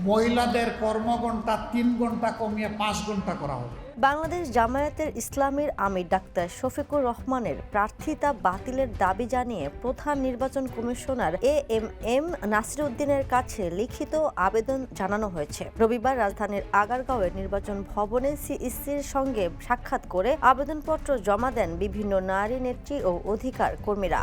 মহিলাদের কর্মঘণ্টা 3 ঘন্টা কমিয়ে 5 ঘন্টা করা হবে। বাংলাদেশ জামায়াতের ইসলামীর আমির ডাক্তার শফিকুর রহমানের প্রার্থিতা বাতিলের দাবি জানিয়ে প্রধান নির্বাচন কমিশনার এএমএম নাসিরউদ্দিনের কাছে লিখিত আবেদন জানানো হয়েছে। রবিবার রাজধানীর আগারগাঁওয়ের নির্বাচন ভবনে সিইসির সঙ্গে সাক্ষাৎ করে আবেদনপত্র জমা দেন বিভিন্ন নারী নেত্রী ও অধিকার কর্মীরা।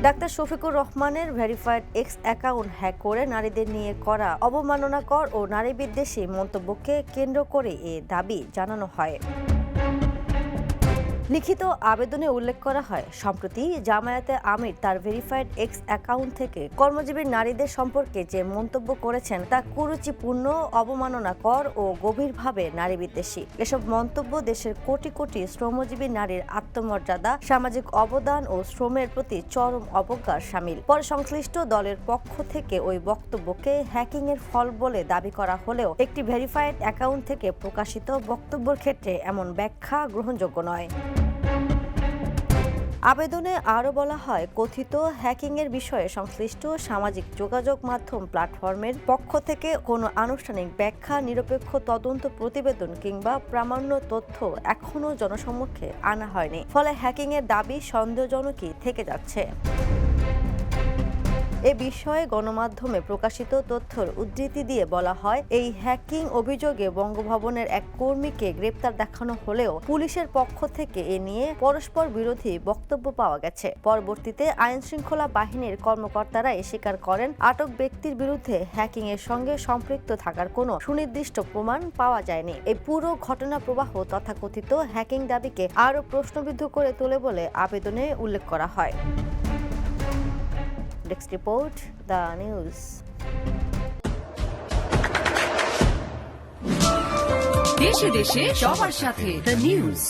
ডাক্তার শফিকুর রহমানের ভেরিফাইড এক্স অ্যাকাউন্ট হ্যাক করে নারীদের নিয়ে করা অবমাননাকর ও নারীবিদ্বেষী মন্তব্যকে কেন্দ্র করে এ দাবি জানানো হয়। লিখিত আবেদনে উল্লেখ করা হয়, সম্প্রতি জামায়াতে আমির তার ভেরিফাইড এক্স অ্যাকাউন্ট থেকে কর্মজীবী নারীদের সম্পর্কে যে মন্তব্য করেছেন তা কুরুচিপূর্ণ, অবমাননাকর ও গভীরভাবে নারীবিদ্বেষী। এসব মন্তব্য দেশের কোটি কোটি শ্রমজীবী নারীর আত্মমর্যাদা, সামাজিক অবদান ও শ্রমের প্রতি চরম অবজ্ঞার শামিল। পরে সংশ্লিষ্ট দলের পক্ষ থেকে ওই বক্তব্যকে হ্যাকিংয়ের ফল বলে দাবি করা হলেও একটি ভেরিফাইড অ্যাকাউন্ট থেকে প্রকাশিত বক্তব্যের ক্ষেত্রে এমন ব্যাখ্যা গ্রহণযোগ্য নয়। আবেদনে আরও বলা হয়, কথিত হ্যাকিংয়ের বিষয়ে সংশ্লিষ্ট সামাজিক যোগাযোগ মাধ্যম প্ল্যাটফর্মের পক্ষ থেকে কোনো আনুষ্ঠানিক ব্যাখ্যা, নিরপেক্ষ তদন্ত প্রতিবেদন কিংবা প্রামাণ্য তথ্য এখনও জনসমক্ষে আনা হয়নি। ফলে হ্যাকিংয়ের দাবি সন্দেহজনকই থেকে যাচ্ছে। এ বিষয়ে গণমাধ্যমে প্রকাশিত তথ্যের উদ্ধৃতি দিয়ে বলা হয়, এই হ্যাকিং অভিযোগে বঙ্গভবনের এক কর্মীকে গ্রেপ্তার দেখানো হলেও পুলিশের পক্ষ থেকে এ নিয়ে পরস্পর বিরোধী বক্তব্য পাওয়া গেছে। পরবর্তীতে আইনশৃঙ্খলা বাহিনীর কর্মকর্তারা স্বীকার করেন, আটক ব্যক্তির বিরুদ্ধে হ্যাকিং এর সঙ্গে সম্পৃক্ত থাকার কোনো সুনির্দিষ্ট প্রমাণ পাওয়া যায়নি। এই পুরো ঘটনা প্রবাহ তথাকথিত হ্যাকিং দাবিকে আরও প্রশ্নবিদ্ধ করে তোলে বলে আবেদনে উল্লেখ করা হয়। Next report, the news. দেশে দেশে সবার সাথে, the news.